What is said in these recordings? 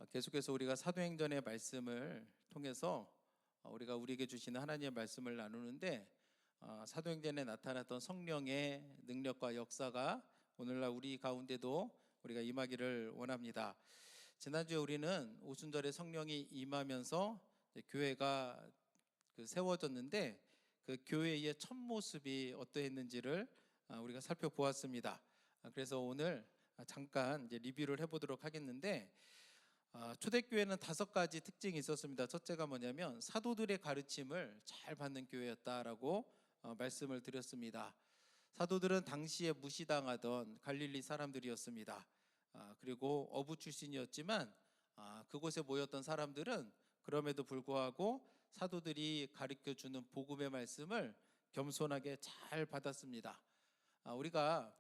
계속해서 우리가 사도행전의 말씀을 통해서 우리가 우리에게 주시는 하나님의 말씀을 나누는데, 사도행전에 나타났던 성령의 능력과 역사가 오늘날 우리 가운데도 우리가 임하기를 원합니다. 지난주에 우리는 오순절에 성령이 임하면서 교회가 세워졌는데, 그 교회의 첫 모습이 어떠했는지를 우리가 살펴보았습니다. 그래서 오늘 잠깐 이제 리뷰를 해보도록 하겠는데, 초대교회는 5가지 특징이 있었습니다. 첫째가 뭐냐면 사도들의 가르침을 잘 받는 교회였다라고 말씀을 드렸습니다. 사도들은 당시에 무시당하던 갈릴리 사람들이었습니다. 그리고 어부 출신이었지만 그곳에 모였던 사람들은 그럼에도 불구하고 사도들이 가르쳐주는 복음의 말씀을 겸손하게 잘 받았습니다. 우리가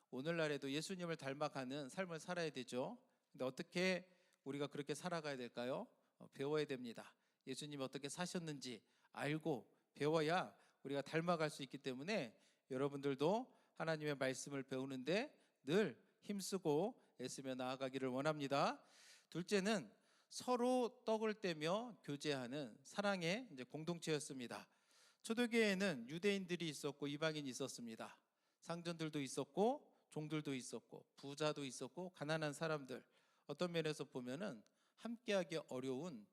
오늘날에도 예수님을 닮아가는 삶을 살아야 되죠. 근데 어떻게 우리가 그렇게 살아가야 될까요? 배워야 됩니다. 예수님이 어떻게 사셨는지 알고 배워야 우리가 닮아갈 수 있기 때문에 여러분들도 하나님의 말씀을 배우는데 늘 힘쓰고 애쓰며 나아가기를 원합니다. 둘째는 서로 떡을 떼며 교제하는 사랑의 공동체였습니다. 초대교회에는 유대인들이 있었고 이방인이 있었습니다. 상전들도 있었고 종들도 있었고 부자도 있었고 가난한 사람들, 어떤 면에서 보면은 함께하기 어려운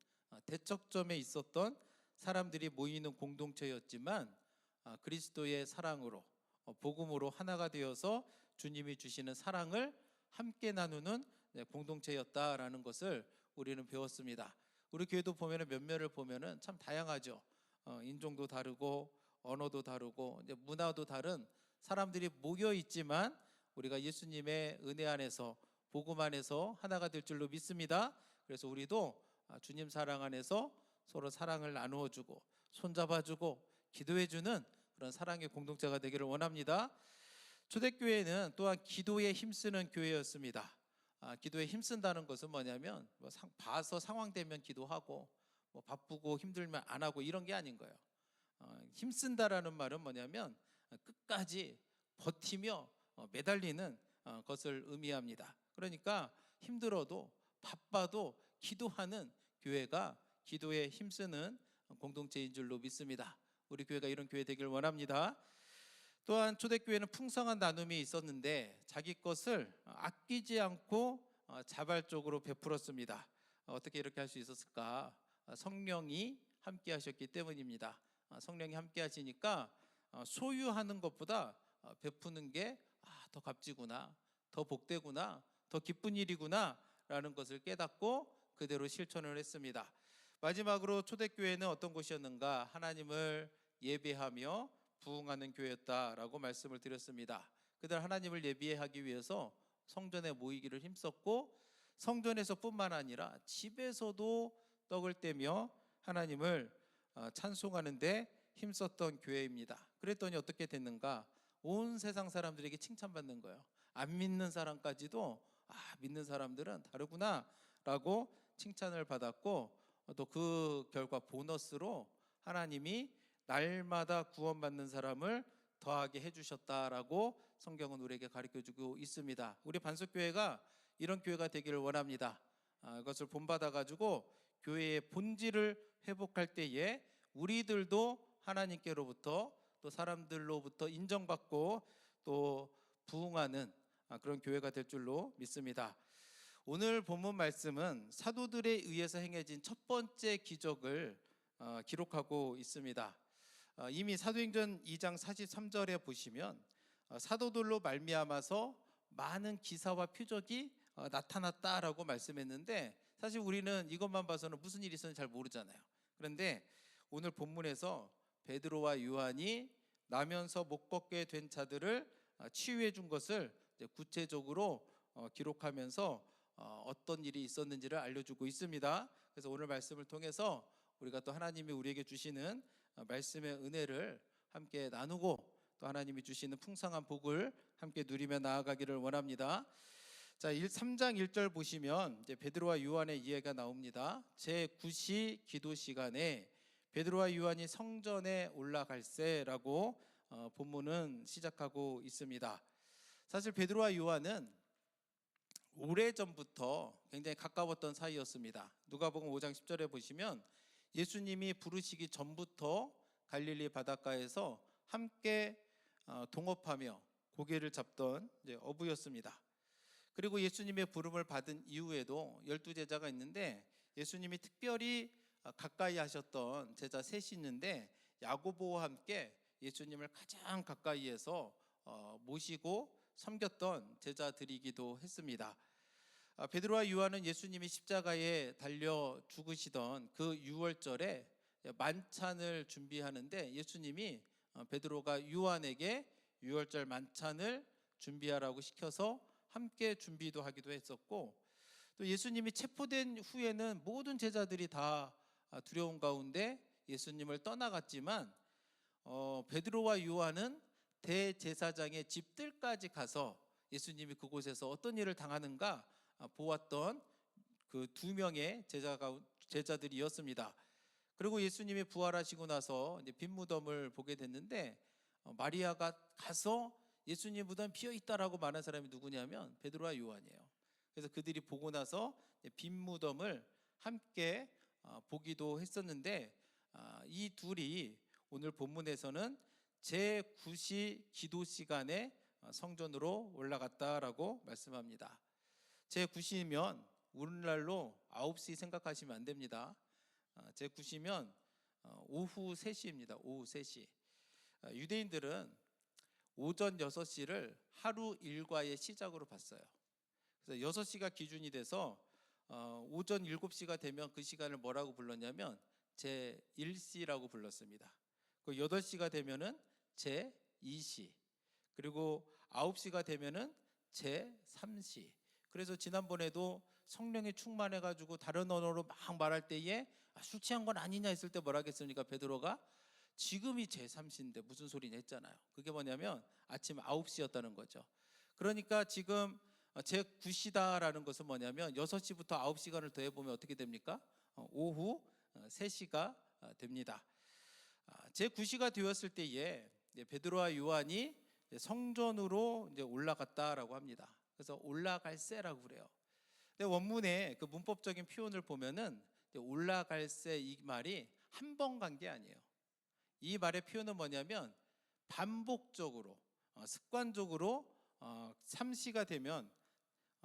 대척점에 있었던 사람들이 모이는 공동체였지만, 그리스도의 사랑으로 복음으로 하나가 되어서 주님이 주시는 사랑을 함께 나누는 공동체였다라는 것을 우리는 배웠습니다. 우리 교회도 보면은 면면을 보면은 참 다양하죠. 인종도 다르고 언어도 다르고 이제 문화도 다른 사람들이 모여 있지만 우리가 예수님의 은혜 안에서 복음 안에서 하나가 될 줄로 믿습니다. 그래서 우리도 주님 사랑 안에서 서로 사랑을 나누어주고 손잡아주고 기도해주는 그런 사랑의 공동체가 되기를 원합니다. 초대교회는 또한 기도에 힘쓰는 교회였습니다. 기도에 힘쓴다는 것은 뭐냐면 봐서 상황되면 기도하고 바쁘고 힘들면 안 하고 이런 게 아닌 거예요. 힘쓴다라는 말은 뭐냐면 끝까지 버티며 매달리는 것을 의미합니다. 그러니까 힘들어도 바빠도 기도하는 교회가 기도에 힘쓰는 공동체인 줄로 믿습니다. 우리 교회가 이런 교회 되길 원합니다. 또한 초대교회는 풍성한 나눔이 있었는데 자기 것을 아끼지 않고 자발적으로 베풀었습니다. 어떻게 이렇게 할 수 있었을까? 성령이 함께 하셨기 때문입니다. 성령이 함께 하시니까 소유하는 것보다 베푸는 게 더 값지구나, 더 복되구나, 더 기쁜 일이구나 라는 것을 깨닫고 그대로 실천을 했습니다. 마지막으로 초대교회는 어떤 곳이었는가? 하나님을 예배하며 부흥하는 교회였다라고 말씀을 드렸습니다. 그들 하나님을 예배하기 위해서 성전에 모이기를 힘썼고, 성전에서 뿐만 아니라 집에서도 떡을 떼며 하나님을 찬송하는 데 힘썼던 교회입니다. 그랬더니 어떻게 됐는가? 온 세상 사람들에게 칭찬받는 거예요. 안 믿는 사람까지도 믿는 사람들은 다르구나 라고 칭찬을 받았고, 또 그 결과 보너스로 하나님이 날마다 구원받는 사람을 더하게 해주셨다라고 성경은 우리에게 가르쳐주고 있습니다. 우리 반석교회가 이런 교회가 되기를 원합니다. 이것을 본받아가지고 교회의 본질을 회복할 때에 우리들도 하나님께로부터 또 사람들로부터 인정받고 또 부흥하는 그런 교회가 될 줄로 믿습니다. 오늘 본문 말씀은 사도들에 의해서 행해진 첫 번째 기적을 기록하고 있습니다. 이미 사도행전 2장 43절에 보시면 사도들로 말미암아서 많은 기사와 표적이 나타났다라고 말씀했는데, 사실 우리는 이것만 봐서는 무슨 일이 있었는지 잘 모르잖아요. 그런데 오늘 본문에서 베드로와 요한이 나면서 못 걷게 된 자들을 치유해 준 것을 구체적으로 기록하면서 어떤 일이 있었는지를 알려주고 있습니다. 그래서 오늘 말씀을 통해서 우리가 또 하나님이 우리에게 주시는 말씀의 은혜를 함께 나누고 또 하나님이 주시는 풍성한 복을 함께 누리며 나아가기를 원합니다. 자, 3장 1절 보시면 이제 베드로와 요한의 이야기가 나옵니다. 제9시 기도 시간에 베드로와 요한이 성전에 올라갈세라고 본문은 시작하고 있습니다. 사실 베드로와 요한은 오래전부터 굉장히 가까웠던 사이였습니다. 누가복음 5장 10절에 보시면 예수님이 부르시기 전부터 갈릴리 바닷가에서 함께 동업하며 고기를 잡던 어부였습니다. 그리고 예수님의 부름을 받은 이후에도 12제자가 있는데 예수님이 특별히 가까이 하셨던 제자 셋이 있는데 야고보와 함께 예수님을 가장 가까이에서 모시고 섬겼던 제자들이기도 했습니다. 베드로와 요한은 예수님이 십자가에 달려 죽으시던 그 유월절에 만찬을 준비하는데 예수님이 베드로가 요한에게 유월절 만찬을 준비하라고 시켜서 함께 준비도 하기도 했었고, 또 예수님이 체포된 후에는 모든 제자들이 다 두려운 가운데 예수님을 떠나갔지만 베드로와 요한은 대제사장의 집들까지 가서 예수님이 그곳에서 어떤 일을 당하는가 보았던 그 2명의 제자들이었습니다. 그리고 예수님이 부활하시고 나서 이제 빈 무덤을 보게 됐는데 마리아가 가서 예수님 무덤 비어 있다라고 말한 사람이 누구냐면 베드로와 요한이에요. 그래서 그들이 보고 나서 빈 무덤을 함께 보기도 했었는데 이 둘이 오늘 본문에서는 제9시 기도 시간에 성전으로 올라갔다라고 말씀합니다. 제9시면 오늘날로 9시 생각하시면 안 됩니다. 제9시면 오후 3시입니다. 오후 3시. 유대인들은 오전 6시를 하루 일과의 시작으로 봤어요. 그래서 6시가 기준이 돼서 오전 7시가 되면 그 시간을 뭐라고 불렀냐면 제1시라고 불렀습니다. 그 8시가 되면은 제2시, 그리고 9시가 되면은 제3시. 그래서 지난번에도 성령이 충만해가지고 다른 언어로 막 말할 때에 술 취한 건 아니냐 했을 때 뭐라 했습니까? 베드로가 지금이 제3시인데 무슨 소리냐 했잖아요. 그게 뭐냐면 아침 9시였다는 거죠. 그러니까 지금 제9시다라는 것은 뭐냐면 6시부터 9시간을 더해보면 어떻게 됩니까? 오후 3시가 됩니다. 제9시가 되었을 때에 베드로와 요한이 성전으로 이제 올라갔다라고 합니다. 그래서 올라갈새라고 그래요. 근데 원문의 그 문법적인 표현을 보면은 올라갈새 이 말이 한 번 간 게 아니에요. 이 말의 표현은 뭐냐면 반복적으로 습관적으로 3시가 되면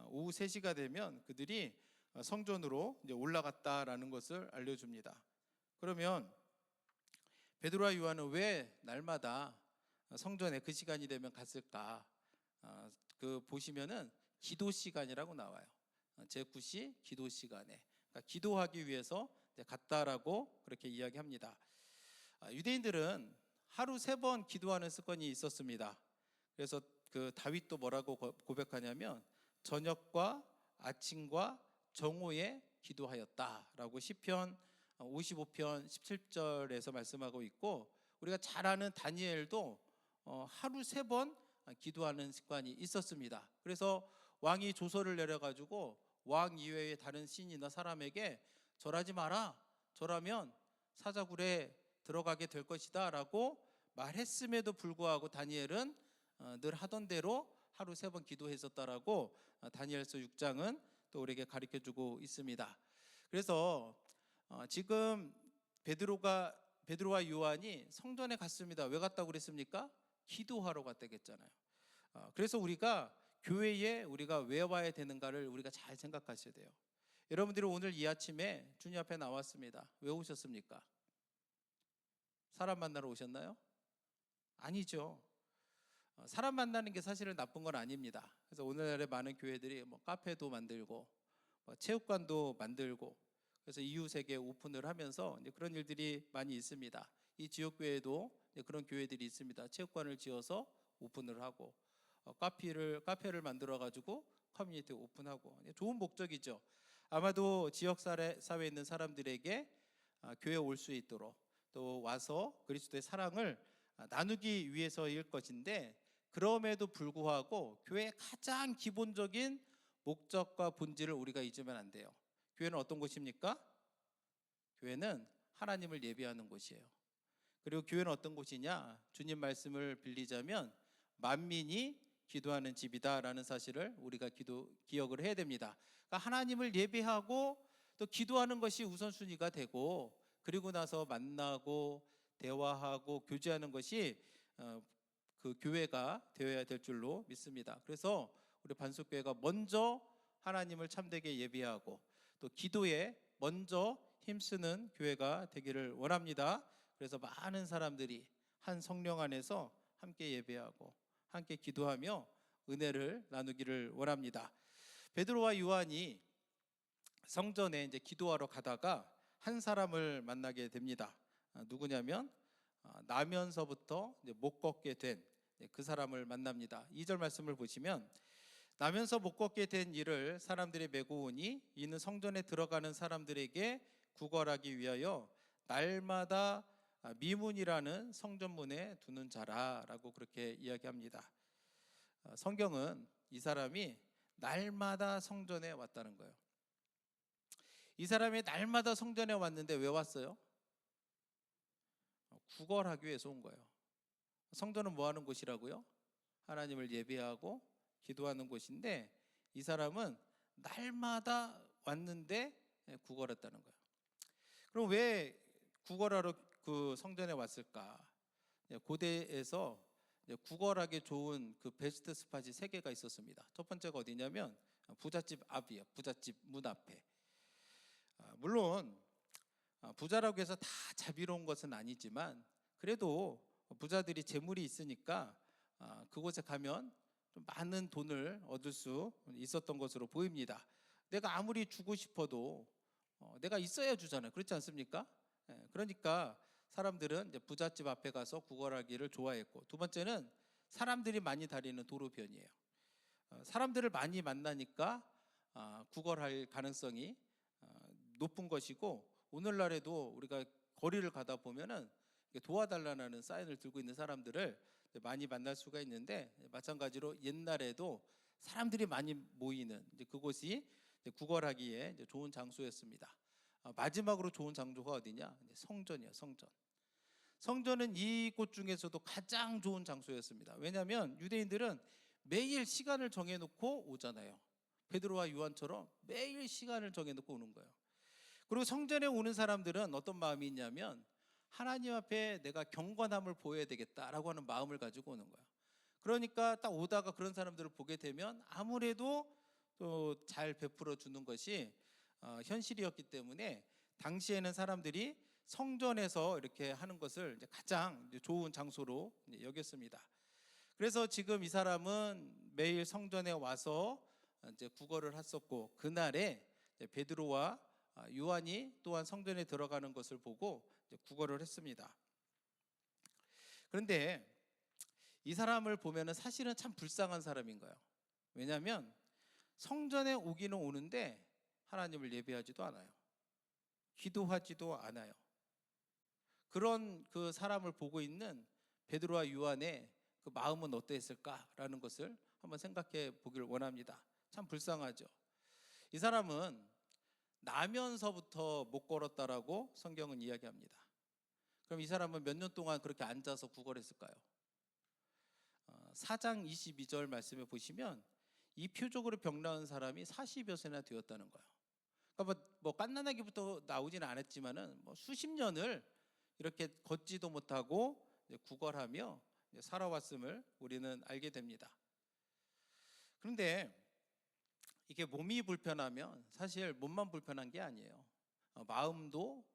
오후 3시가 되면 그들이 성전으로 이제 올라갔다라는 것을 알려줍니다. 그러면 베드로와 요한은 왜 날마다 성전에 그 시간이 되면 갔을까? 그 보시면은 기도 시간이라고 나와요. 제9시 기도 시간에 그러니까 기도하기 위해서 갔다라고 그렇게 이야기합니다. 유대인들은 하루 3번 기도하는 습관이 있었습니다. 그래서 그 다윗도 뭐라고 고백하냐면 저녁과 아침과 정오에 기도하였다라고 시편 55편 17절에서 말씀하고 있고, 우리가 잘 아는 다니엘도 하루 3번 기도하는 습관이 있었습니다. 그래서 왕이 조서를 내려가지고 왕 이외의 다른 신이나 사람에게 절하지 마라, 절하면 사자굴에 들어가게 될 것이다 라고 말했음에도 불구하고 다니엘은 늘 하던 대로 하루 3번 기도했었다라고 다니엘서 6장은 또 우리에게 가르쳐주고 있습니다. 그래서 지금 베드로와 요한이 성전에 갔습니다. 왜 갔다고 그랬습니까? 기도하러 갔다고 했잖아요. 그래서 우리가 교회에 우리가 왜 와야 되는가를 우리가 잘 생각하셔야 돼요. 여러분들이 오늘 이 아침에 주님 앞에 나왔습니다. 왜 오셨습니까? 사람 만나러 오셨나요? 아니죠. 사람 만나는 게 사실은 나쁜 건 아닙니다. 그래서 오늘날에 많은 교회들이 카페도 만들고 체육관도 만들고 그래서 이웃에게 오픈을 하면서 이제 그런 일들이 많이 있습니다. 이 지역 교회도 그런 교회들이 있습니다. 체육관을 지어서 오픈을 하고 카페를 만들어 가지고 커뮤니티 오픈하고 좋은 목적이죠. 아마도 지역 사회에 있는 사람들에게 교회에 올 수 있도록 또 와서 그리스도의 사랑을 나누기 위해서일 것인데, 그럼에도 불구하고 교회의 가장 기본적인 목적과 본질을 우리가 잊으면 안 돼요. 교회는 어떤 곳입니까? 교회는 하나님을 예배하는 곳이에요. 그리고 교회는 어떤 곳이냐? 주님 말씀을 빌리자면 만민이 기도하는 집이다라는 사실을 우리가 기억을 해야 됩니다. 그러니까 하나님을 예배하고 또 기도하는 것이 우선순위가 되고, 그리고 나서 만나고 대화하고 교제하는 것이 그 교회가 되어야 될 줄로 믿습니다. 그래서 우리 반석교회가 먼저 하나님을 참되게 예배하고 또 기도에 먼저 힘쓰는 교회가 되기를 원합니다. 그래서 많은 사람들이 한 성령 안에서 함께 예배하고 함께 기도하며 은혜를 나누기를 원합니다. 베드로와 요한이 성전에 이제 기도하러 가다가 한 사람을 만나게 됩니다. 누구냐면 나면서부터 이제 못 걷게 된 그 사람을 만납니다. 2절 말씀을 보시면, 나면서 못 걷게 된 이를 사람들이 메고 오니 이는 성전에 들어가는 사람들에게 구걸하기 위하여 날마다 미문이라는 성전문에 두는 자라라고 그렇게 이야기합니다. 성경은 이 사람이 날마다 성전에 왔다는 거예요. 이 사람이 날마다 성전에 왔는데 왜 왔어요? 구걸하기 위해서 온 거예요. 성전은 뭐 하는 곳이라고요? 하나님을 예배하고 기도하는 곳인데, 이 사람은 날마다 왔는데 구걸했다는 거예요. 그럼 왜 구걸하러 그 성전에 왔을까? 고대에서 구걸하기 좋은 그 베스트 스팟이 3개가 있었습니다. 첫 번째가 어디냐면 부잣집 앞이에요. 부잣집 문 앞에. 물론 부자라고 해서 다 자비로운 것은 아니지만, 그래도 부자들이 재물이 있으니까 그곳에 가면 좀 많은 돈을 얻을 수 있었던 것으로 보입니다. 내가 아무리 주고 싶어도 내가 있어야 주잖아요. 그렇지 않습니까? 그러니까 사람들은 이제 부잣집 앞에 가서 구걸하기를 좋아했고, 두 번째는 사람들이 많이 다니는 도로변이에요. 사람들을 많이 만나니까 구걸할 가능성이 높은 것이고, 오늘날에도 우리가 거리를 가다 보면은 도와달라는 사인을 들고 있는 사람들을 많이 만날 수가 있는데, 마찬가지로 옛날에도 사람들이 많이 모이는 그곳이 구걸하기에 좋은 장소였습니다. 마지막으로 좋은 장소가 어디냐? 성전이에요. 성전. 성전은 이곳 중에서도 가장 좋은 장소였습니다. 왜냐하면 유대인들은 매일 시간을 정해놓고 오잖아요. 베드로와 요한처럼 매일 시간을 정해놓고 오는 거예요. 그리고 성전에 오는 사람들은 어떤 마음이 있냐면, 하나님 앞에 내가 경건함을 보여야 되겠다라고 하는 마음을 가지고 오는 거예요. 그러니까 딱 오다가 그런 사람들을 보게 되면 아무래도 또 잘 베풀어 주는 것이 현실이었기 때문에, 당시에는 사람들이 성전에서 이렇게 하는 것을 가장 좋은 장소로 여겼습니다. 그래서 지금 이 사람은 매일 성전에 와서 이제 구걸을 했었고, 그날에 베드로와 요한이 또한 성전에 들어가는 것을 보고 구걸을 했습니다. 그런데 이 사람을 보면은 사실은 참 불쌍한 사람인 거예요. 왜냐하면 성전에 오기는 오는데 하나님을 예배하지도 않아요. 기도하지도 않아요. 그런 그 사람을 보고 있는 베드로와 요한의 그 마음은 어떠했을까라는 것을 한번 생각해 보길 원합니다. 참 불쌍하죠. 이 사람은 나면서부터 못 걸었다라고 성경은 이야기합니다. 그럼 이 사람은 몇 년 동안 그렇게 앉아서 구걸했을까요? 4장 22절 말씀에 보시면 이 표적으로 병 나은 사람이 40여 세나 되었다는 거예요. 그러니까 뭐 갓난아기부터 나오지는 않았지만은 뭐 수십 년을 이렇게 걷지도 못하고 구걸하며 살아왔음을 우리는 알게 됩니다. 그런데 이게 몸이 불편하면 사실 몸만 불편한 게 아니에요. 마음도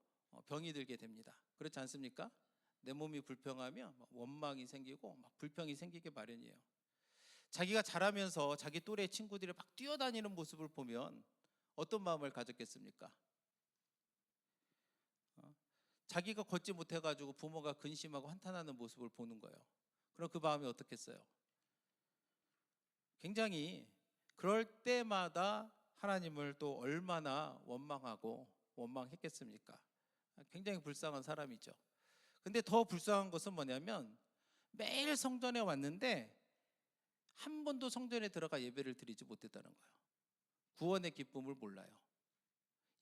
병이 들게 됩니다. 그렇지 않습니까? 내 몸이 불평하면 원망이 생기고 불평이 생기게 마련이에요. 자기가 자라면서 자기 또래 친구들이 막 뛰어다니는 모습을 보면 어떤 마음을 가졌겠습니까? 자기가 걷지 못해가지고 부모가 근심하고 한탄하는 모습을 보는 거예요. 그럼 그 마음이 어떻겠어요? 굉장히 그럴 때마다 하나님을 또 얼마나 원망하고 원망했겠습니까? 굉장히 불쌍한 사람이죠. 근데 더 불쌍한 것은 뭐냐면, 매일 성전에 왔는데 한 번도 성전에 들어가 예배를 드리지 못했다는 거예요. 구원의 기쁨을 몰라요.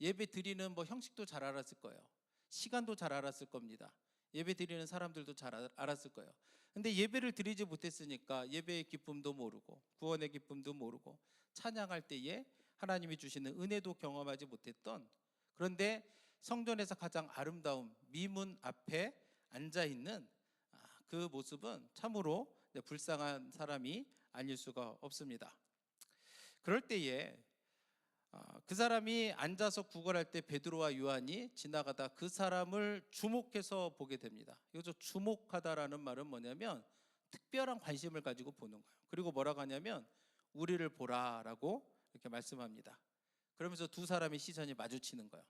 예배 드리는 뭐 형식도 잘 알았을 거예요. 시간도 잘 알았을 겁니다. 예배 드리는 사람들도 잘 알았을 거예요. 근데 예배를 드리지 못했으니까 예배의 기쁨도 모르고 구원의 기쁨도 모르고 찬양할 때에 하나님이 주시는 은혜도 경험하지 못했던, 그런데 성전에서 가장 아름다운 미문 앞에 앉아 있는 그 모습은 참으로 불쌍한 사람이 아닐 수가 없습니다. 그럴 때에 그 사람이 앉아서 구걸할 때 베드로와 요한이 지나가다 그 사람을 주목해서 보게 됩니다. 여기서 주목하다라는 말은 뭐냐면 특별한 관심을 가지고 보는 거예요. 그리고 뭐라고 하냐면 우리를 보라라고 이렇게 말씀합니다. 그러면서 두 사람의 시선이 마주치는 거예요.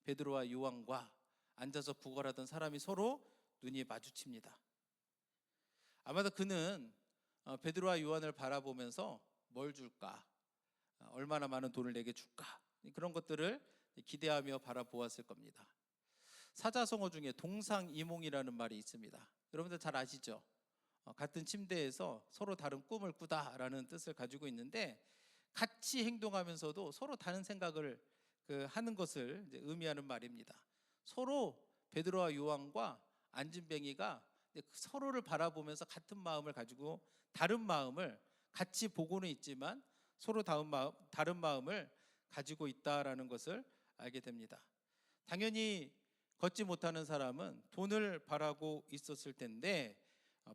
베드로와 요한과 앉아서 구걸하던 사람이 서로 눈이 마주칩니다. 아마도 그는 베드로와 요한을 바라보면서 뭘 줄까? 얼마나 많은 돈을 내게 줄까? 그런 것들을 기대하며 바라보았을 겁니다. 사자성어 중에 동상이몽이라는 말이 있습니다. 여러분들 잘 아시죠? 같은 침대에서 서로 다른 꿈을 꾸다라는 뜻을 가지고 있는데, 같이 행동하면서도 서로 다른 생각을 하는 것을 이제 의미하는 말입니다. 서로 베드로와 요한과 안진뱅이가 서로를 바라보면서 같은 마음을 가지고 다른 마음을 같이 보고는 있지만 서로 다른 마음을 가지고 있다라는 것을 알게 됩니다. 당연히 걷지 못하는 사람은 돈을 바라고 있었을 텐데,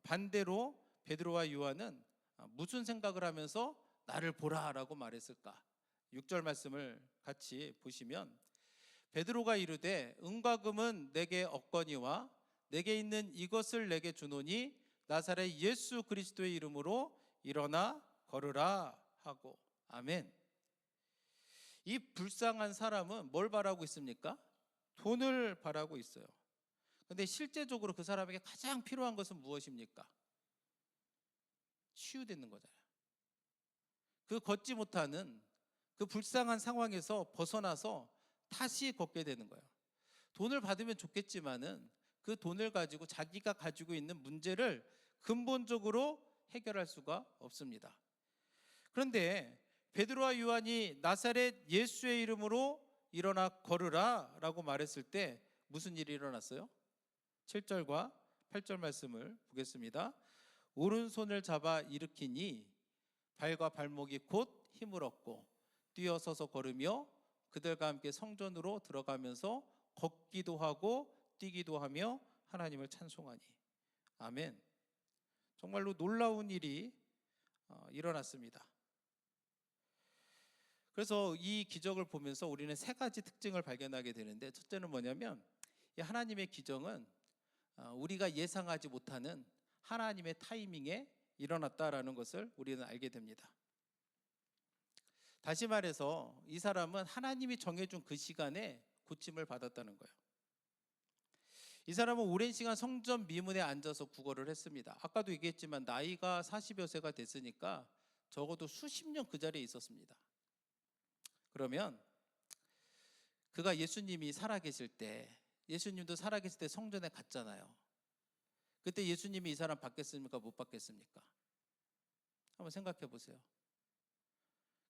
반대로 베드로와 요한은 무슨 생각을 하면서 나를 보라라고 말했을까? 6절 말씀을 같이 보시면, 베드로가 이르되 은과 금은 내게 없거니와 내게 있는 이것을 내게 주노니 나사렛 예수 그리스도의 이름으로 일어나 걸으라 하고. 아멘. 이 불쌍한 사람은 뭘 바라고 있습니까? 돈을 바라고 있어요. 근데 실제적으로 그 사람에게 가장 필요한 것은 무엇입니까? 치유되는 거잖아요. 그 걷지 못하는 그 불쌍한 상황에서 벗어나서 다시 걷게 되는 거예요. 돈을 받으면 좋겠지만은 그 돈을 가지고 자기가 가지고 있는 문제를 근본적으로 해결할 수가 없습니다. 그런데 베드로와 요한이 나사렛 예수의 이름으로 일어나 걸으라 라고 말했을 때 무슨 일이 일어났어요? 7절과 8절 말씀을 보겠습니다. 오른손을 잡아 일으키니 발과 발목이 곧 힘을 얻고 뛰어서서 걸으며 그들과 함께 성전으로 들어가면서 걷기도 하고 뛰기도 하며 하나님을 찬송하니. 아멘. 정말로 놀라운 일이 일어났습니다. 그래서 이 기적을 보면서 우리는 세 가지 특징을 발견하게 되는데, 첫째는 뭐냐면 이 하나님의 기적은 우리가 예상하지 못하는 하나님의 타이밍에 일어났다라는 것을 우리는 알게 됩니다. 다시 말해서 이 사람은 하나님이 정해준 그 시간에 고침을 받았다는 거예요. 이 사람은 오랜 시간 성전 미문에 앉아서 구걸을 했습니다. 아까도 얘기했지만 나이가 40여 세가 됐으니까 적어도 수십 년 그 자리에 있었습니다. 그러면 그가 예수님이 살아계실 때, 예수님도 살아계실 때 성전에 갔잖아요. 그때 예수님이 이 사람 받겠습니까? 못 받겠습니까? 한번 생각해 보세요.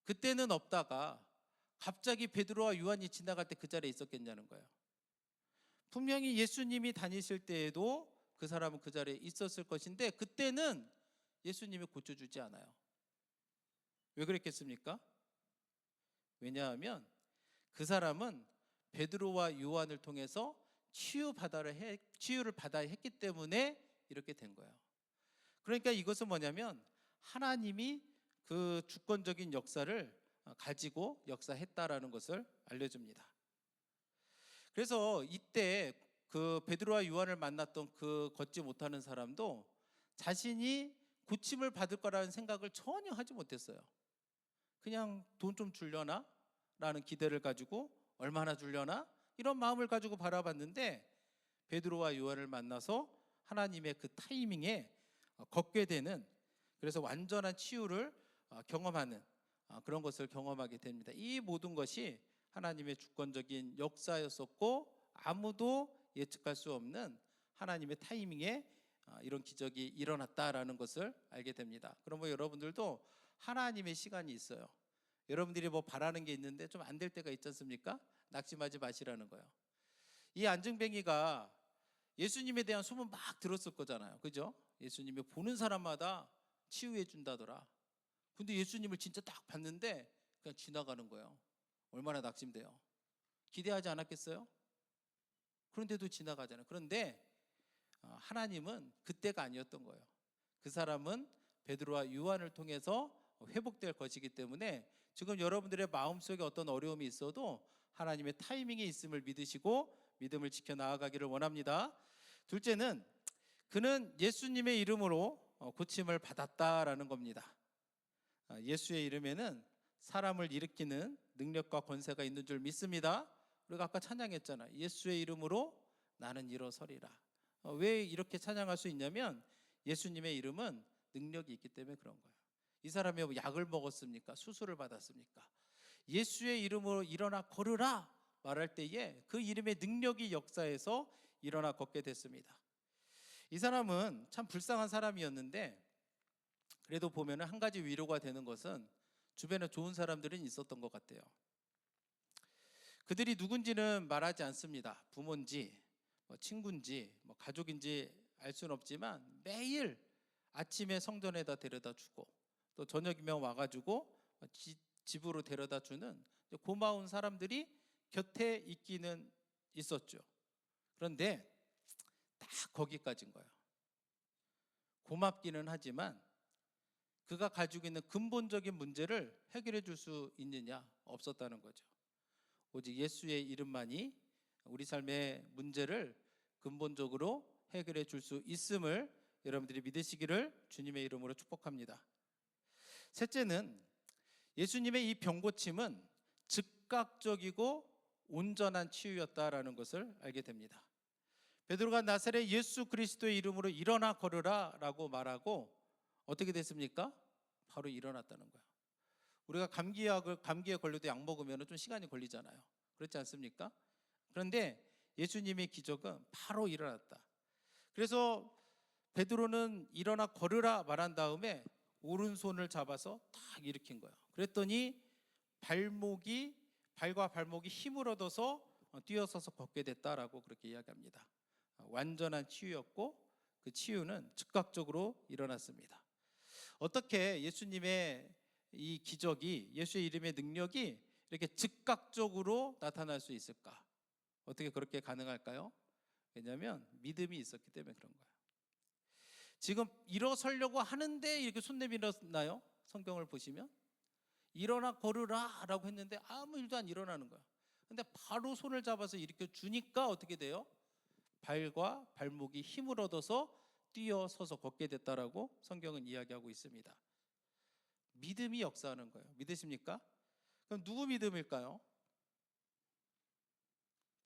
그때는 없다가 갑자기 베드로와 요한이 지나갈 때 그 자리에 있었겠냐는 거예요. 분명히 예수님이 다니실 때에도 그 사람은 그 자리에 있었을 것인데 그때는 예수님이 고쳐주지 않아요. 왜 그랬겠습니까? 왜냐하면 그 사람은 베드로와 요한을 통해서 치유를 받아야 했기 때문에 이렇게 된 거예요. 그러니까 이것은 뭐냐면 하나님이 그 주권적인 역사를 가지고 역사했다라는 것을 알려줍니다. 그래서 이때 그 베드로와 요한을 만났던 그 걷지 못하는 사람도 자신이 고침을 받을 거라는 생각을 전혀 하지 못했어요. 그냥 돈 좀 주려나? 라는 기대를 가지고, 얼마나 주려나? 이런 마음을 가지고 바라봤는데 베드로와 요한을 만나서 하나님의 그 타이밍에 걷게 되는, 그래서 완전한 치유를 경험하는 그런 것을 경험하게 됩니다. 이 모든 것이 하나님의 주권적인 역사였었고 아무도 예측할 수 없는 하나님의 타이밍에 이런 기적이 일어났다라는 것을 알게 됩니다. 그러면 여러분들도 하나님의 시간이 있어요. 여러분들이 뭐 바라는 게 있는데 좀 안 될 때가 있지 않습니까? 낙심하지 마시라는 거예요. 이 안증뱅이가 예수님에 대한 소문 막 들었을 거잖아요. 그죠? 예수님이 보는 사람마다 치유해 준다더라. 근데 예수님을 진짜 딱 봤는데 그냥 지나가는 거예요. 얼마나 낙심돼요. 기대하지 않았겠어요? 그런데도 지나가잖아요. 그런데 하나님은 그때가 아니었던 거예요. 그 사람은 베드로와 요한을 통해서 회복될 것이기 때문에 지금 여러분들의 마음속에 어떤 어려움이 있어도 하나님의 타이밍이 있음을 믿으시고 믿음을 지켜 나아가기를 원합니다. 둘째는 그는 예수님의 이름으로 고침을 받았다라는 겁니다. 예수의 이름에는 사람을 일으키는 능력과 권세가 있는 줄 믿습니다. 우리가 아까 찬양했잖아요. 예수의 이름으로 나는 일어서리라. 왜 이렇게 찬양할 수 있냐면 예수님의 이름은 능력이 있기 때문에 그런 거예요. 이 사람이 약을 먹었습니까? 수술을 받았습니까? 예수의 이름으로 일어나 걸으라 말할 때에 그 이름의 능력이 역사해서 일어나 걷게 됐습니다. 이 사람은 참 불쌍한 사람이었는데 그래도 보면 한 가지 위로가 되는 것은 주변에 좋은 사람들은 있었던 것 같아요. 그들이 누군지는 말하지 않습니다. 부모인지 친구인지 가족인지 알 수는 없지만 매일 아침에 성전에다 데려다 주고 또 저녁이면 와가지고 집으로 데려다 주는 고마운 사람들이 곁에 있기는 있었죠. 그런데 딱 거기까지인 거예요. 고맙기는 하지만 그가 가지고 있는 근본적인 문제를 해결해 줄 수 있느냐? 없었다는 거죠. 오직 예수의 이름만이 우리 삶의 문제를 근본적으로 해결해 줄 수 있음을 여러분들이 믿으시기를 주님의 이름으로 축복합니다. 셋째는 예수님의 이 병고침은 즉각적이고 온전한 치유였다라는 것을 알게 됩니다. 베드로가 나사렛 예수 그리스도의 이름으로 일어나 걸으라 라고 말하고 어떻게 됐습니까? 바로 일어났다는 거예요. 우리가 감기에 걸려도 약 먹으면 좀 시간이 걸리잖아요. 그렇지 않습니까? 그런데 예수님의 기적은 바로 일어났다. 그래서 베드로는 일어나 걸으라 말한 다음에 오른손을 잡아서 딱 일으킨 거예요. 그랬더니 발과 발목이 힘을 얻어서 뛰어서서 걷게 됐다라고 그렇게 이야기합니다. 완전한 치유였고 그 치유는 즉각적으로 일어났습니다. 어떻게 예수님의 이 기적이, 예수의 이름의 능력이 이렇게 즉각적으로 나타날 수 있을까? 어떻게 그렇게 가능할까요? 왜냐하면 믿음이 있었기 때문에 그런 거예요. 지금 일어서려고 하는데 이렇게 손 내밀었나요? 성경을 보시면 일어나 걸으라 라고 했는데 아무 일도 안 일어나는 거예요. 근데 바로 손을 잡아서 일으켜 주니까 어떻게 돼요? 발과 발목이 힘을 얻어서 뛰어서서 걷게 됐다라고 성경은 이야기하고 있습니다. 믿음이 역사하는 거예요. 믿으십니까? 그럼 누구 믿음일까요?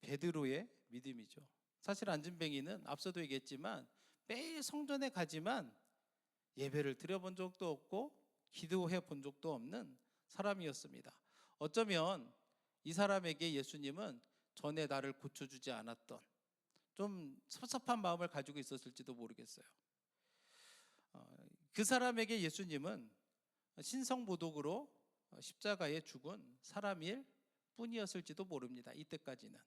베드로의 믿음이죠. 사실 안진뱅이는 앞서도 얘기했지만 매일 성전에 가지만 예배를 드려본 적도 없고 기도해 본 적도 없는 사람이었습니다. 어쩌면 이 사람에게 예수님은 전에 나를 고쳐주지 않았던 좀 섭섭한 마음을 가지고 있었을지도 모르겠어요. 그 사람에게 예수님은 신성모독으로 십자가에 죽은 사람일 뿐이었을지도 모릅니다. 이때까지는.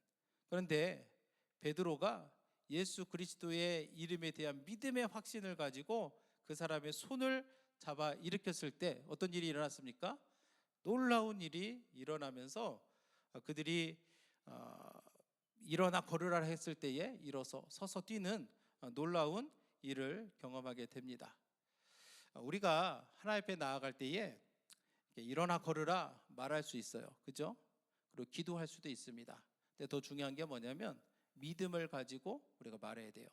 그런데 베드로가 예수 그리스도의 이름에 대한 믿음의 확신을 가지고 그 사람의 손을 잡아 일으켰을 때 어떤 일이 일어났습니까? 놀라운 일이 일어나면서 그들이 일어나 걸으라 했을 때에 일어서 서서 뛰는 놀라운 일을 경험하게 됩니다. 우리가 하나님 앞에 나아갈 때에 일어나 걸으라 말할 수 있어요. 그죠? 그리고 기도할 수도 있습니다. 근데 더 중요한 게 뭐냐면 믿음을 가지고 우리가 말해야 돼요.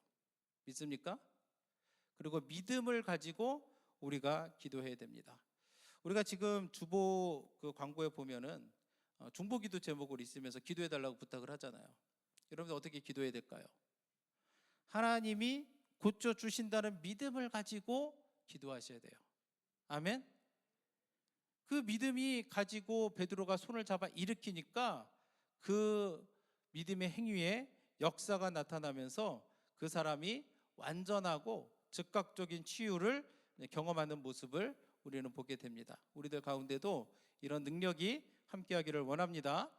믿습니까? 그리고 믿음을 가지고 우리가 기도해야 됩니다. 우리가 지금 주보 그 광고에 보면은 중보기도 제목을 있으면서 기도해달라고 부탁을 하잖아요. 여러분들 어떻게 기도해야 될까요? 하나님이 고쳐주신다는 믿음을 가지고 기도하셔야 돼요. 아멘? 그 믿음이 가지고 베드로가 손을 잡아 일으키니까 그 믿음의 행위에 역사가 나타나면서 그 사람이 완전하고 즉각적인 치유를 경험하는 모습을 우리는 보게 됩니다. 우리들 가운데도 이런 능력이 함께하기를 원합니다.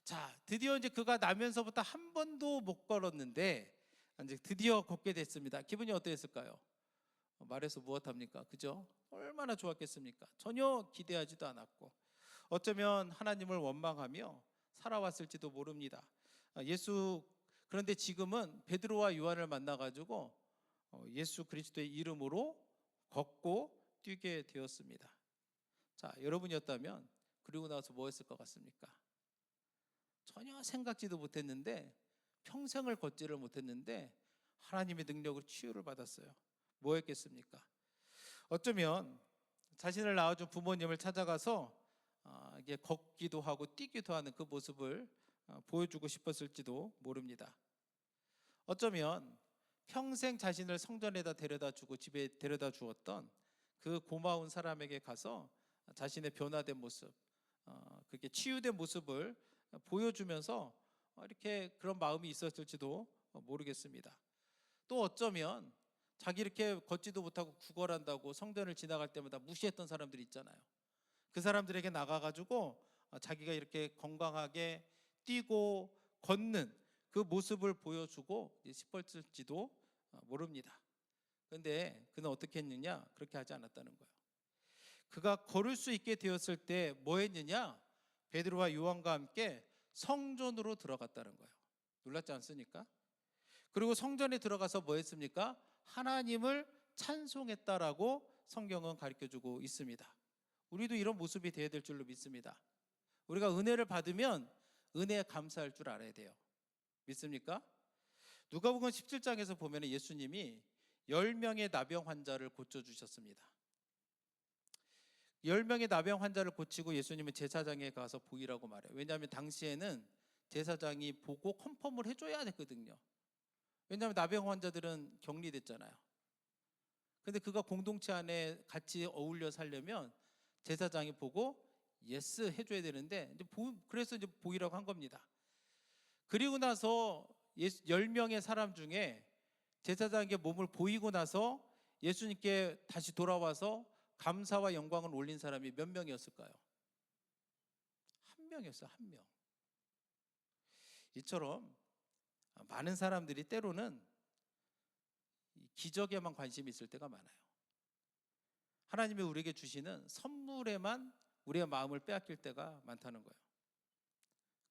자, 드디어 이제 그가 나면서부터 한 번도 못 걸었는데 이제 드디어 걷게 됐습니다. 기분이 어떠했을까요? 말해서 무엇합니까? 그죠? 얼마나 좋았겠습니까? 전혀 기대하지도 않았고 어쩌면 하나님을 원망하며 살아왔을지도 모릅니다. 그런데 지금은 베드로와 요한을 만나가지고 예수 그리스도의 이름으로 걷고 뛰게 되었습니다. 자, 여러분이었다면 그리고 나서 뭐 했을 것 같습니까? 전혀 생각지도 못했는데, 평생을 걷지를 못했는데 하나님의 능력으로 치유를 받았어요. 뭐 했겠습니까? 어쩌면 자신을 낳아준 부모님을 찾아가서 이게 걷기도 하고 뛰기도 하는 그 모습을 보여주고 싶었을지도 모릅니다. 어쩌면 평생 자신을 성전에다 데려다 주고 집에 데려다 주었던 그 고마운 사람에게 가서 자신의 변화된 모습, 그렇게 치유된 모습을 보여주면서 이렇게 그런 마음이 있었을지도 모르겠습니다. 또 어쩌면 자기 이렇게 걷지도 못하고 구걸한다고 성전을 지나갈 때마다 무시했던 사람들이 있잖아요. 그 사람들에게 나가가지고 자기가 이렇게 건강하게 뛰고 걷는 그 모습을 보여주고 싶었을지도 모릅니다. 그런데 그는 어떻게 했느냐? 그렇게 하지 않았다는 거예요. 그가 걸을 수 있게 되었을 때 뭐 했느냐? 베드로와 요한과 함께 성전으로 들어갔다는 거예요. 놀랍지 않습니까? 그리고 성전에 들어가서 뭐 했습니까? 하나님을 찬송했다라고 성경은 가르쳐주고 있습니다. 우리도 이런 모습이 되어야 될 줄로 믿습니다. 우리가 은혜를 받으면 은혜에 감사할 줄 알아야 돼요. 믿습니까? 누가복음 17장에서 보면 예수님이 10명의 나병 환자를 고쳐주셨습니다. 10명의 나병 환자를 고치고 예수님은 제사장에 가서 보이라고 말해요. 왜냐하면 당시에는 제사장이 보고 컨펌을 해줘야 됐거든요. 왜냐하면 나병 환자들은 격리됐잖아요. 근데 그가 공동체 안에 같이 어울려 살려면 제사장이 보고 예스 해줘야 되는데 그래서 이제 보이라고 한 겁니다. 그리고 나서 10명의 사람 중에 제사장에게 몸을 보이고 나서 예수님께 다시 돌아와서 감사와 영광을 올린 사람이 몇 명이었을까요? 한 명이었어요. 한 명. 이처럼 많은 사람들이 때로는 기적에만 관심이 있을 때가 많아요. 하나님이 우리에게 주시는 선물에만 우리의 마음을 빼앗길 때가 많다는 거예요.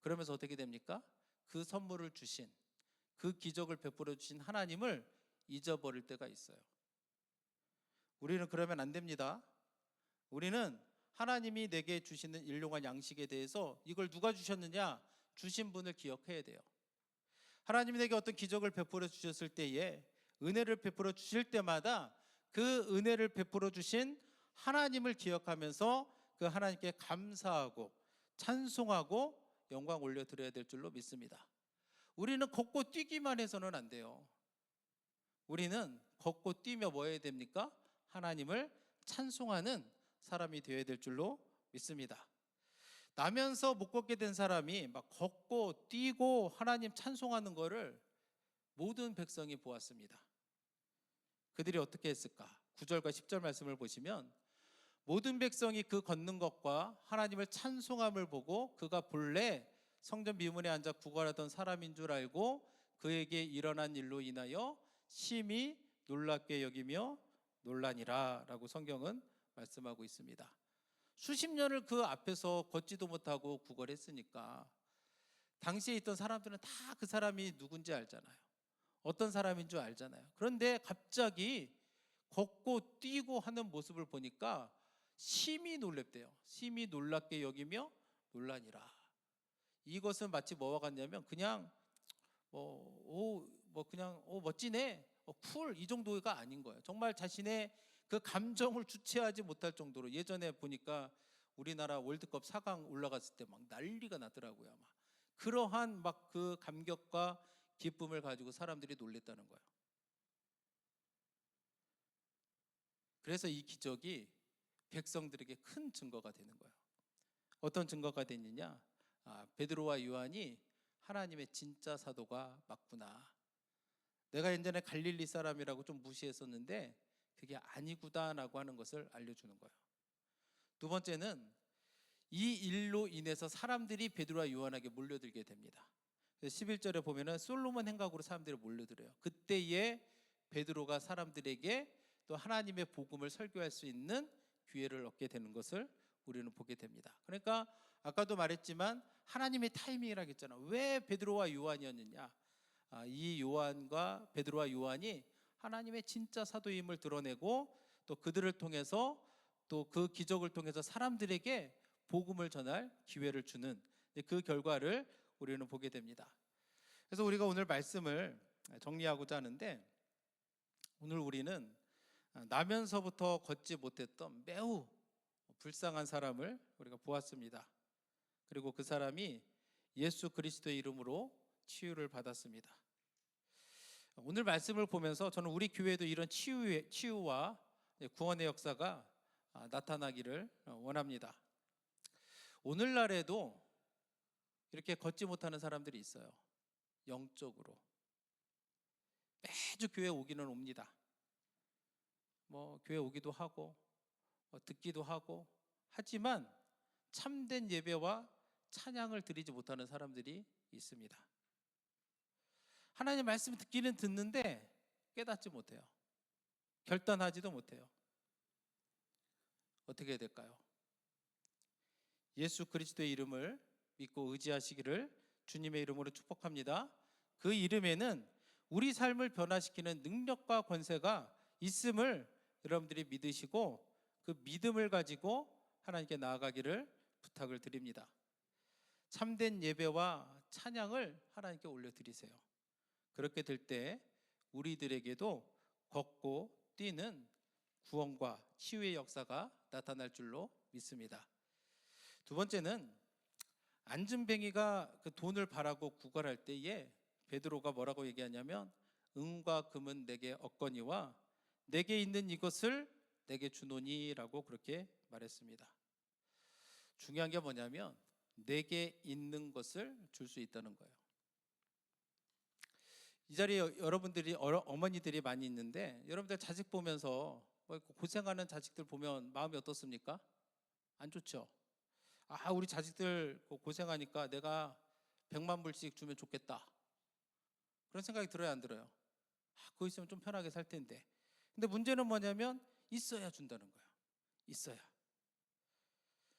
그러면서 어떻게 됩니까? 그 선물을 주신, 그 기적을 베풀어 주신 하나님을 잊어버릴 때가 있어요. 우리는 그러면 안 됩니다. 우리는 하나님이 내게 주시는 일용할 양식에 대해서 이걸 누가 주셨느냐? 주신 분을 기억해야 돼요. 하나님이 내게 어떤 기적을 베풀어 주셨을 때에, 은혜를 베풀어 주실 때마다 그 은혜를 베풀어 주신 하나님을 기억하면서 그 하나님께 감사하고 찬송하고 영광 올려드려야 될 줄로 믿습니다. 우리는 걷고 뛰기만 해서는 안 돼요. 우리는 걷고 뛰며 뭐 해야 됩니까? 하나님을 찬송하는 사람이 되어야 될 줄로 믿습니다. 나면서 못 걷게 된 사람이 막 걷고 뛰고 하나님 찬송하는 거를 모든 백성이 보았습니다. 그들이 어떻게 했을까? 9절과 10절 말씀을 보시면 모든 백성이 그 걷는 것과 하나님을 찬송함을 보고 그가 본래 성전 미문에 앉아 구걸하던 사람인 줄 알고 그에게 일어난 일로 인하여 심히 놀랍게 여기며 놀라니라 라고 성경은 말씀하고 있습니다. 수십 년을 그 앞에서 걷지도 못하고 구걸했으니까 당시에 있던 사람들은 다 그 사람이 누군지 알잖아요. 어떤 사람인 줄 알잖아요. 그런데 갑자기 걷고 뛰고 하는 모습을 보니까 심히 놀랍대요. 심히 놀랍게 여기며 놀라니라. 이것은 마치 뭐와 같냐면 그냥 멋지네, 쿨 이 정도가 아닌 거예요. 정말 자신의 그 감정을 주체하지 못할 정도로, 예전에 보니까 우리나라 월드컵 4강 올라갔을 때 막 난리가 나더라고요. 아마 그러한 막 그 감격과 기쁨을 가지고 사람들이 놀랬다는 거예요. 그래서 이 기적이 백성들에게 큰 증거가 되는 거예요. 어떤 증거가 되느냐? 베드로와 요한이 하나님의 진짜 사도가 맞구나. 내가 예전에 갈릴리 사람이라고 좀 무시했었는데 그게 아니구나라고 하는 것을 알려주는 거예요. 두 번째는 이 일로 인해서 사람들이 베드로와 요한에게 몰려들게 됩니다. 11절에 보면은 솔로몬 행각으로 사람들이 몰려들어요. 그때에 베드로가 사람들에게 또 하나님의 복음을 설교할 수 있는 기회를 얻게 되는 것을 우리는 보게 됩니다. 그러니까 아까도 말했지만 하나님의 타이밍이라고 했잖아. 왜 베드로와 요한이었느냐? 이 요한과 베드로와 요한이 하나님의 진짜 사도임을 드러내고 또 그들을 통해서 또 그 기적을 통해서 사람들에게 복음을 전할 기회를 주는 그 결과를 우리는 보게 됩니다. 그래서 우리가 오늘 말씀을 정리하고자 하는데, 오늘 우리는 나면서부터 걷지 못했던 매우 불쌍한 사람을 우리가 보았습니다. 그리고 그 사람이 예수 그리스도의 이름으로 치유를 받았습니다. 오늘 말씀을 보면서 저는 우리 교회도 이런 치유와 구원의 역사가 나타나기를 원합니다. 오늘날에도 이렇게 걷지 못하는 사람들이 있어요. 영적으로 매주 교회 오기는 옵니다. 교회 오기도 하고 듣기도 하고 하지만 참된 예배와 찬양을 드리지 못하는 사람들이 있습니다. 하나님 말씀 듣기는 듣는데 깨닫지 못해요. 결단하지도 못해요. 어떻게 해야 될까요? 예수 그리스도의 이름을 믿고 의지하시기를 주님의 이름으로 축복합니다. 그 이름에는 우리 삶을 변화시키는 능력과 권세가 있음을 여러분들이 믿으시고 그 믿음을 가지고 하나님께 나아가기를 부탁을 드립니다. 참된 예배와 찬양을 하나님께 올려드리세요. 그렇게 될 때 우리들에게도 걷고 뛰는 구원과 치유의 역사가 나타날 줄로 믿습니다. 두 번째는 안진뱅이가 그 돈을 바라고 구걸할 때에 베드로가 뭐라고 얘기하냐면 은과 금은 내게 없거니와 내게 있는 이것을 내게 주노니라고 그렇게 말했습니다. 중요한 게 뭐냐면 내게 있는 것을 줄 수 있다는 거예요. 이 자리에 여러분들이 어머니들이 많이 있는데 여러분들 자식 보면서 고생하는 자식들 보면 마음이 어떻습니까? 안 좋죠. 우리 자식들 고생하니까 내가 100만 불씩 주면 좋겠다. 그런 생각이 들어요, 안 들어요? 그거 있으면 좀 편하게 살 텐데. 근데 문제는 뭐냐면 있어야 준다는 거야. 있어야.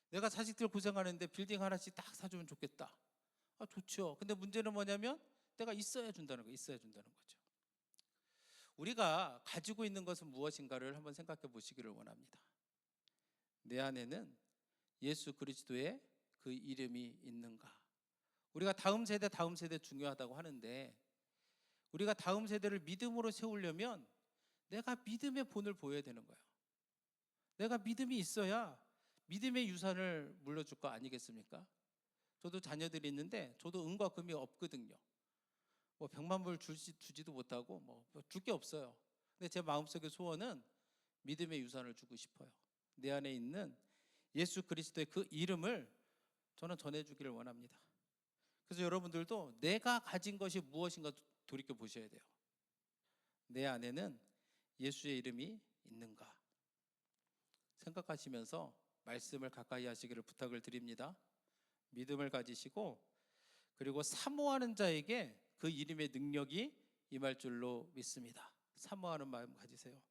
내가 자식들 고생하는데 빌딩 하나씩 딱 사주면 좋겠다. 좋죠. 근데 문제는 뭐냐면 내가 있어야 준다는 거예요. 있어야 준다는 거죠. 우리가 가지고 있는 것은 무엇인가를 한번 생각해 보시기를 원합니다. 내 안에는 예수 그리스도의 그 이름이 있는가? 우리가 다음 세대 중요하다고 하는데 우리가 다음 세대를 믿음으로 세우려면 내가 믿음의 본을 보여야 되는 거예요. 내가 믿음이 있어야 믿음의 유산을 물려줄 거 아니겠습니까? 저도 자녀들이 있는데 저도 은과 금이 없거든요. 100만 불 주지도 못하고 줄 게 없어요. 근데 제 마음속의 소원은 믿음의 유산을 주고 싶어요. 내 안에 있는 예수 그리스도의 그 이름을 저는 전해주기를 원합니다. 그래서 여러분들도 내가 가진 것이 무엇인가 돌이켜 보셔야 돼요. 내 안에는 예수의 이름이 있는가 생각하시면서 말씀을 가까이 하시기를 부탁을 드립니다. 믿음을 가지시고 그리고 사모하는 자에게 그 이름의 능력이 임할 줄로 믿습니다. 사모하는 마음 가지세요.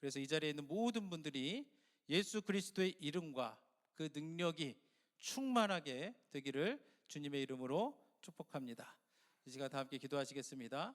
그래서 이 자리에 있는 모든 분들이 예수 그리스도의 이름과 그 능력이 충만하게 되기를 주님의 이름으로 축복합니다. 이 시간 다 함께 기도하시겠습니다.